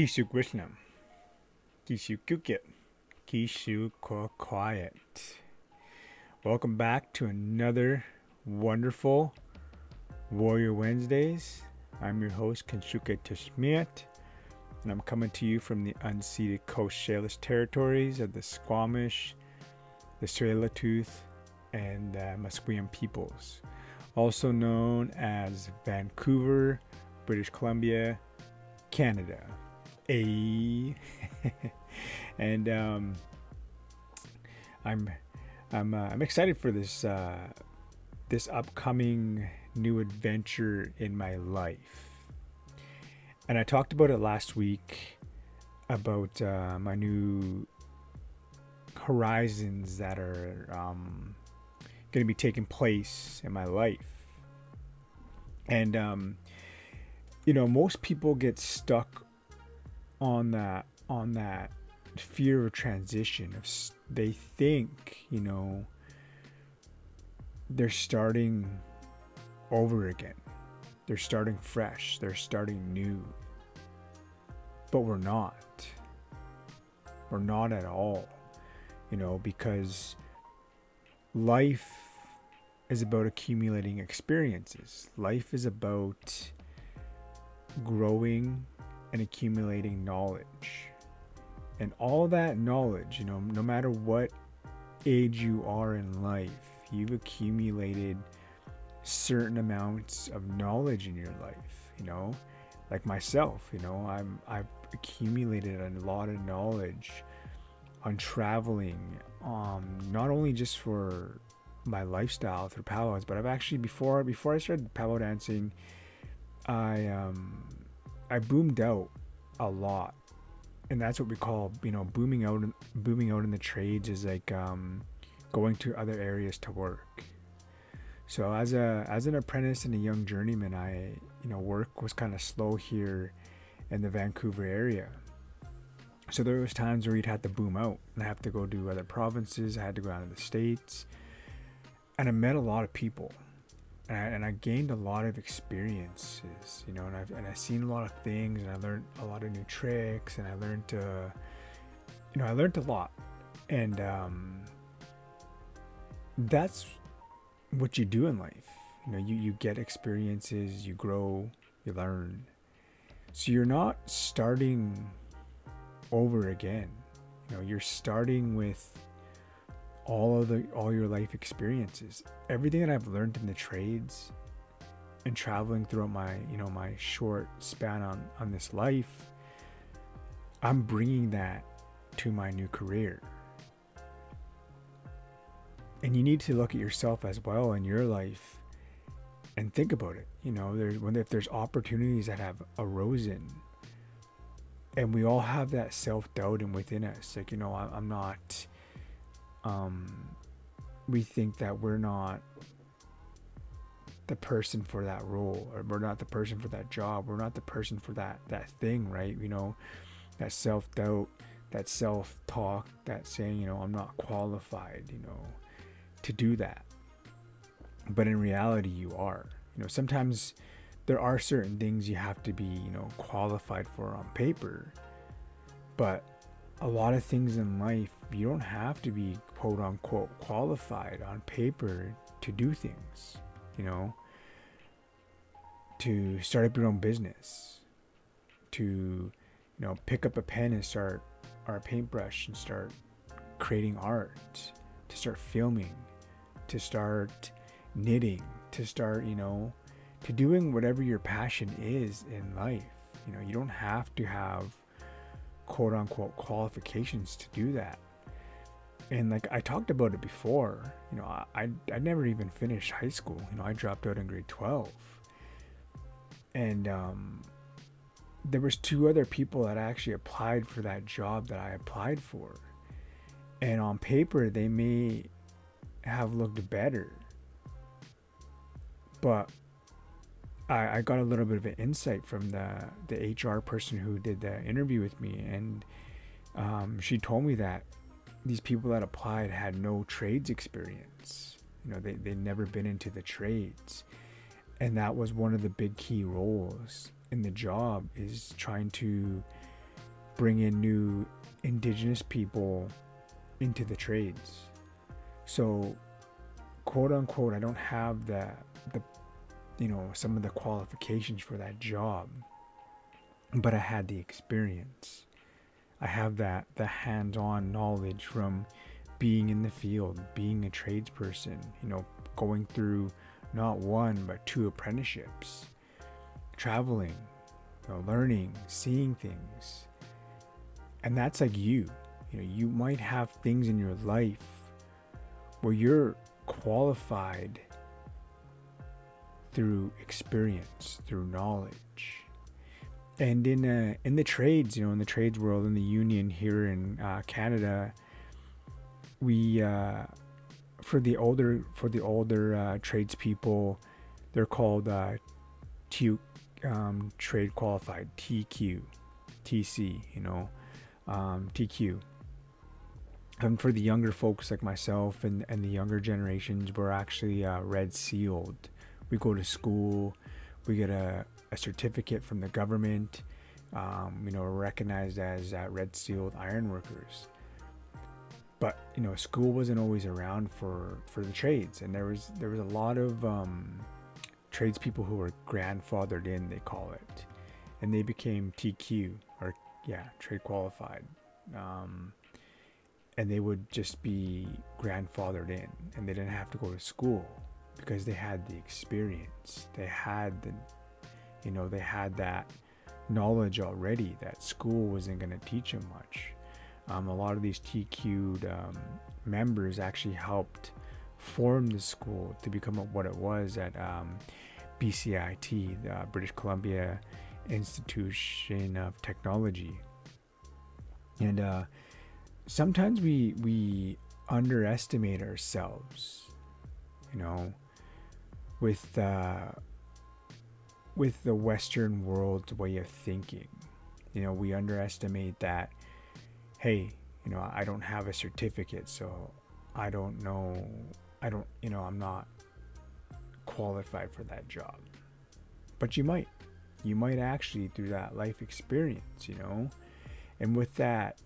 Kisuk Wishnam. Kisuk Kukit. Kisuk Quiet. Welcome back to another wonderful Warrior Wednesdays. I'm your host, Kenshuke Tishmiat, and I'm coming to you from the unceded Coast Salish territories of the Squamish, the Tsleil-Waututh, and the Musqueam peoples, also known as Vancouver, British Columbia, Canada. And I'm excited for this upcoming new adventure in my life. And I talked about it last week about my new horizons that are going to be taking place in my life. And most people get stuck on that fear of transition. They think they're starting over again, they're starting fresh, they're starting new, but we're not at all, because life is about accumulating experiences. Life is about growing and accumulating knowledge. And all that knowledge, no matter what age you are in life, you've accumulated certain amounts of knowledge in your life, like myself, I've accumulated a lot of knowledge on traveling, not only just for my lifestyle through powwows, but I've actually before I started powwow dancing, I boomed out a lot, and that's what we call booming out in the trades is like going to other areas to work. So as an apprentice and a young journeyman, work was kind of slow here in the Vancouver area. So there was times where you'd have to boom out and I have to go to other provinces. I had to go out to the States, and I met a lot of people. And I gained a lot of experiences, and I've seen a lot of things, and I learned a lot of new tricks, and I learned a lot, and that's what you do in life. You get experiences, you grow, you learn. So you're not starting over again. You're starting with all your life experiences. Everything that I've learned in the trades and traveling throughout my my short span on this life, I'm bringing that to my new career. And you need to look at yourself as well in your life and think about it. If there's opportunities that have arisen, and we all have that self-doubt and within us, like I'm not we think that we're not the person for that role, or we're not the person for that job, we're not the person for that thing, right? That self-doubt, that self-talk, that saying, I'm not qualified, to do that. But in reality, you are. Sometimes there are certain things you have to be, qualified for on paper, but a lot of things in life, you don't have to be quote unquote qualified on paper to do things, to start up your own business, to, pick up a pen and start, or a paintbrush and start creating art, to start filming, to start knitting, to start, to doing whatever your passion is in life. You don't have to have quote unquote qualifications to do that. And like I talked about it before, I never even finished high school. I dropped out in grade 12, and there was 2 other people that actually applied for that job that I applied for, and on paper they may have looked better, but I got a little bit of an insight from the HR person who did the interview with me, and she told me that these people that applied had no trades experience. They'd never been into the trades, and that was one of the big key roles in the job, is trying to bring in new indigenous people into the trades. So, quote unquote, I don't have the some of the qualifications for that job, but I had the experience. I have the hands-on knowledge from being in the field, being a tradesperson, going through not one but two apprenticeships, traveling, learning, seeing things. And that's like you might have things in your life where you're qualified through experience, through knowledge. And in the trades, in the trades world, in the union here in Canada, we for the older tradespeople, they're called trade qualified, TQ, TC, TQ. And for the younger folks like myself and the younger generations, we're actually red sealed. We go to school, we get a certificate from the government. We're recognized as red sealed iron workers. But school wasn't always around for the trades, and there was a lot of tradespeople who were grandfathered in, they call it, and they became TQ, or trade qualified, and they would just be grandfathered in, and they didn't have to go to school because they had the experience, they had they had that knowledge already that school wasn't going to teach them much. A lot of these TQ'd members actually helped form the school to become what it was at BCIT, the British Columbia Institution of Technology. And sometimes we underestimate ourselves, with the Western world's way of thinking. We underestimate that, hey, I don't have a certificate, so I'm not qualified for that job. But you might actually, through that life experience, and with that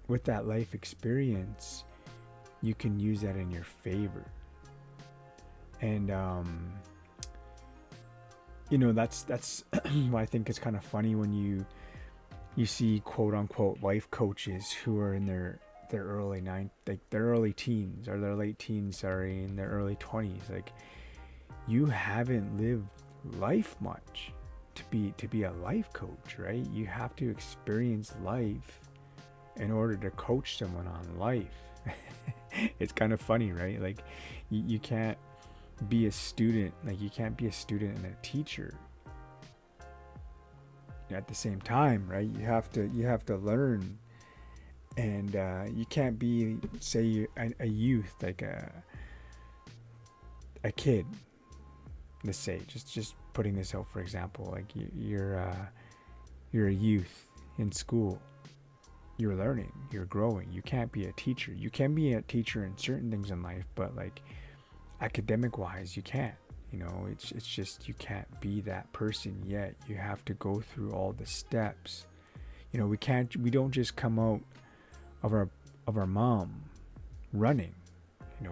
life experience, you can use that in your favor. And that's why I think it's kind of funny when you see quote unquote life coaches who are in their early teens, or their late teens, in their early 20s. Like, you haven't lived life much to be a life coach, right? You have to experience life in order to coach someone on life. It's kind of funny, right? Like, you can't be a student, you can't be a student and a teacher at the same time, right? You have to learn, and you can't be, say, a youth, like a kid. Let's say, just putting this out for example, like you're a youth in school. You're learning, you're growing. You can't be a teacher. You can be a teacher in certain things in life, but like academic wise, you can't. It's just, you can't be that person yet. You have to go through all the steps. We don't just come out of our mom running.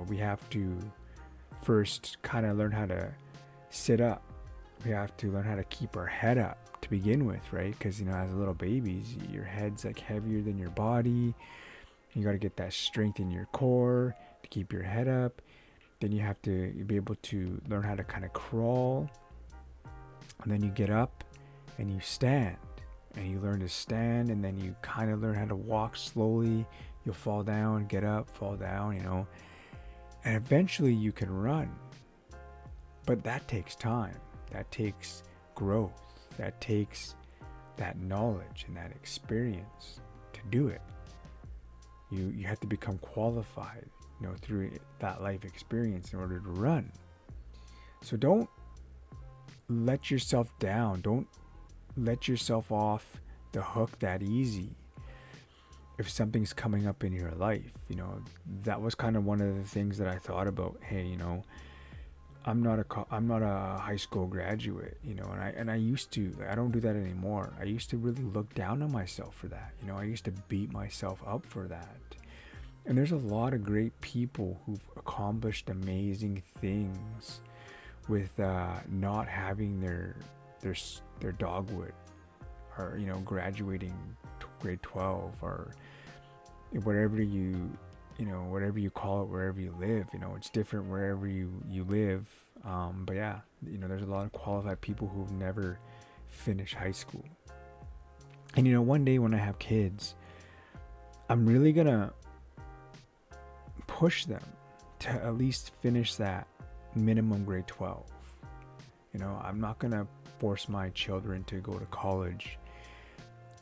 We have to first kind of learn how to sit up. We have to learn how to keep our head up to begin with, right? Because as little babies, your head's like heavier than your body. You got to get that strength in your core to keep your head up. Then you have to be able to learn how to kind of crawl, and then you get up and you stand, and you learn to stand, and then you kind of learn how to walk slowly. You'll fall down, get up, fall down, and eventually you can run. But that takes time. That takes growth. That takes that knowledge and that experience to do it. You have to become qualified, through that life experience in order to run. So don't let yourself down. Don't let yourself off the hook that easy. If something's coming up in your life, that was kind of one of the things that I thought about. Hey, I'm not a high school graduate, you know, and I used to. I don't do that anymore. I used to really look down on myself for that. You know, I used to beat myself up for that. And there's a lot of great people who've accomplished amazing things with not having their their dogwood, or you know, graduating grade 12, or whatever you know, whatever you call it, wherever you live. You know, it's different wherever you live. But yeah, you know, there's a lot of qualified people who've never finished high school. And you know, one day when I have kids, I'm really gonna push them to at least finish that minimum grade 12. You know, I'm not gonna force my children to go to college,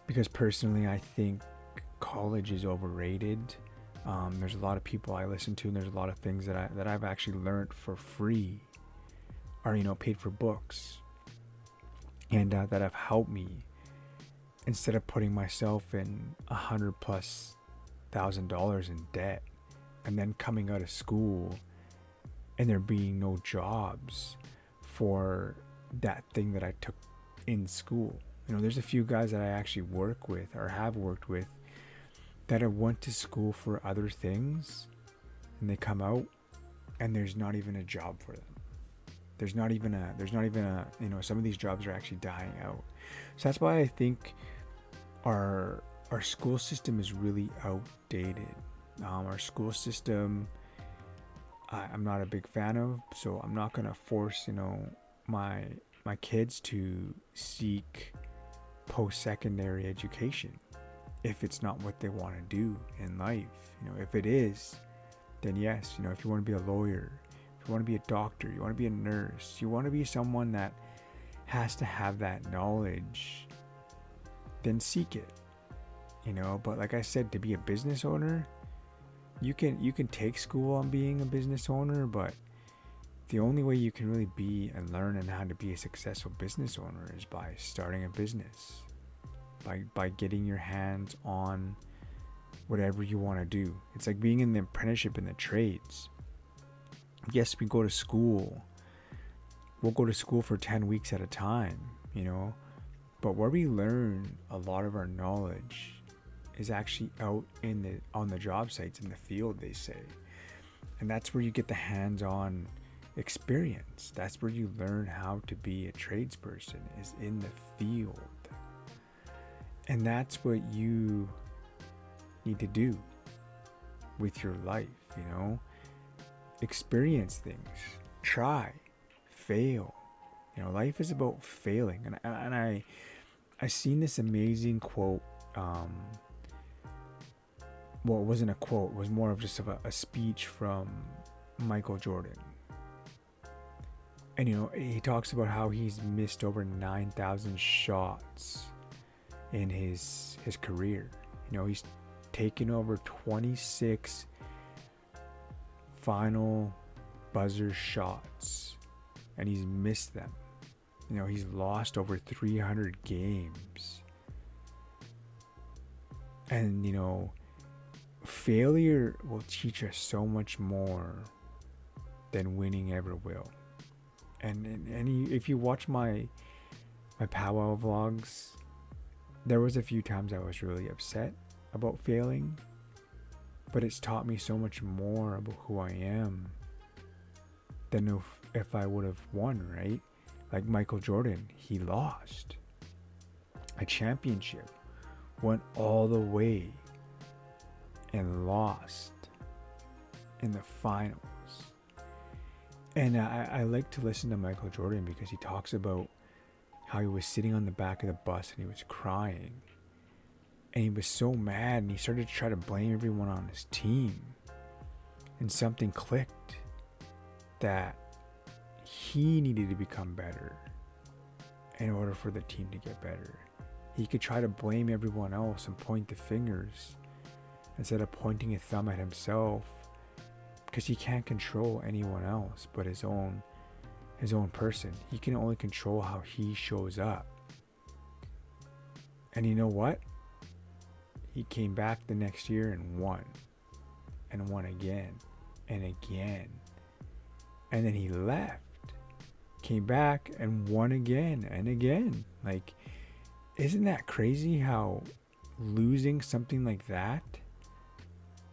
because personally I think college is overrated. There's a lot of people I listen to, and there's a lot of things that I've actually learned for free, or you know, paid for books, and that have helped me, instead of putting myself in $100,000+ in debt, and then coming out of school and there being no jobs for that thing that I took in school. You know, there's a few guys that I actually work with, or have worked with, that have went to school for other things, and they come out and there's not even a job for them. There's not even a, you know, some of these jobs are actually dying out. So that's why I think our school system is really outdated. Our school system, I'm not a big fan of, so I'm not gonna force, you know, my kids to seek post-secondary education if it's not what they want to do in life. You know, if it is, then yes. You know, if you want to be a lawyer, if you want to be a doctor, you want to be a nurse, you want to be someone that has to have that knowledge, then seek it. You know, but like I said, to be a business owner, you can take school on being a business owner, but the only way you can really be and learn and how to be a successful business owner is by starting a business, by getting your hands on whatever you want to do. It's like being in the apprenticeship in the trades. Yes, we go to school. We'll go to school for 10 weeks at a time, you know, but where we learn a lot of our knowledge is actually out on the job sites, in the field, they say. And that's where you get the hands-on experience. That's where you learn how to be a tradesperson, is in the field. And that's what you need to do with your life, you know. Experience things, try, fail. You know, life is about failing. And I seen this amazing quote. Well, it wasn't a quote, it was more of just a speech from Michael Jordan. And you know, he talks about how he's missed over 9,000 shots in his career. You know, he's taken over 26 final buzzer shots, and he's missed them. You know, he's lost over 300 games. And you know, failure will teach us so much more than winning ever will. And if you watch my powwow vlogs, there was a few times I was really upset about failing, but it's taught me so much more about who I am than if I would have won, right? Like Michael Jordan, he lost a championship, went all the way, and lost in the finals. And I like to listen to Michael Jordan because he talks about how he was sitting on the back of the bus and he was crying. And he was so mad, and he started to try to blame everyone on his team. And something clicked, that he needed to become better in order for the team to get better. He could try to blame everyone else and point the fingers instead of pointing a thumb at himself, because he can't control anyone else but his own person. He can only control how he shows up. And you know what? He came back the next year and won again and again. And then he left came back and won again and again. Like, isn't that crazy how losing something like that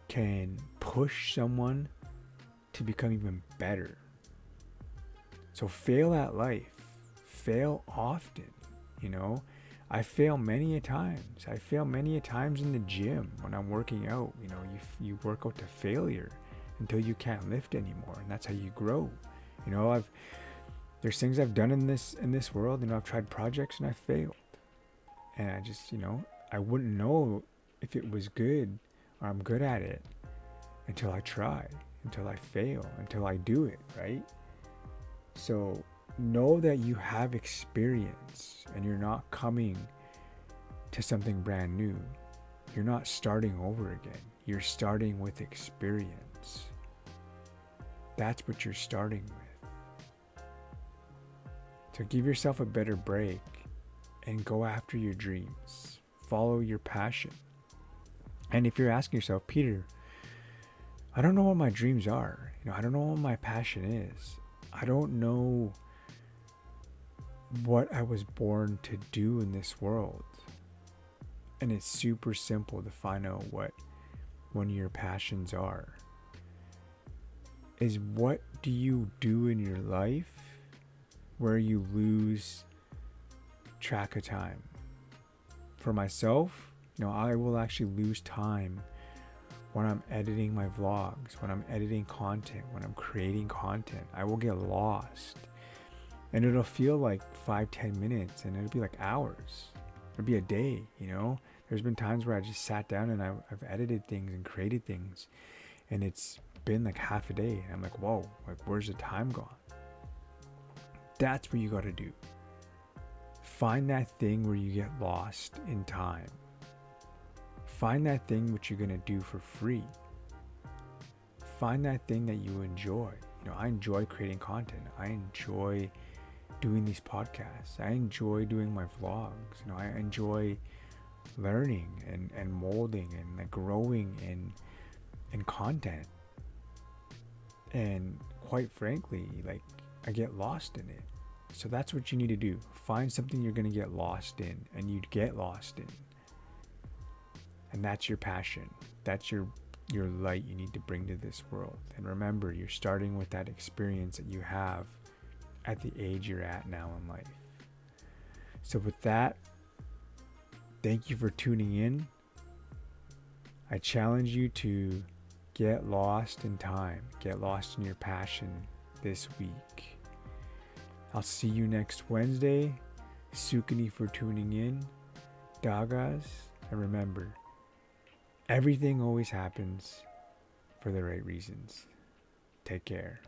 can push someone to become even better? So fail at life, fail often, you know. I fail many a times. I fail many a times in the gym when I'm working out. You know, you work out to failure until you can't lift anymore, and that's how you grow. You know, there's things I've done in this world. You know, I've tried projects and I failed, and I just, you know, I wouldn't know if it was good or I'm good at it until I try, until I fail, until I do it, right? So know that you have experience and you're not coming to something brand new. You're not starting over again. You're starting with experience. That's what you're starting with. So give yourself a better break and go after your dreams. Follow your passion. And if you're asking yourself, Peter, I don't know what my dreams are. You know, I don't know what my passion is. I don't know what I was born to do in this world. And it's super simple to find out what one of your passions are. Is what do you do in your life where you lose track of time? For myself, you know, I will actually lose time when I'm editing my vlogs, when I'm editing content, when I'm creating content. I will get lost. And it'll feel like 5-10 minutes and it'll be like hours. It'll be a day, you know? There's been times where I just sat down and I've edited things and created things, and it's been like half a day. And I'm like, whoa, like where's the time gone? That's what you got to do. Find that thing where you get lost in time. Find that thing which you're going to do for free. Find that thing that you enjoy. You know, I enjoy creating content. I enjoy doing these podcasts. I enjoy doing my vlogs. You know, I enjoy learning and molding and like growing in content. And quite frankly, like I get lost in it. So that's what you need to do. Find something you're going to get lost in and you'd get lost in. And that's your passion. That's your light you need to bring to this world. And remember, you're starting with that experience that you have at the age you're at now in life. So with that, thank you for tuning in. I challenge you to get lost in time. Get lost in your passion this week. I'll see you next Wednesday. Sukani for tuning in. Dagas. And remember, everything always happens for the right reasons. Take care.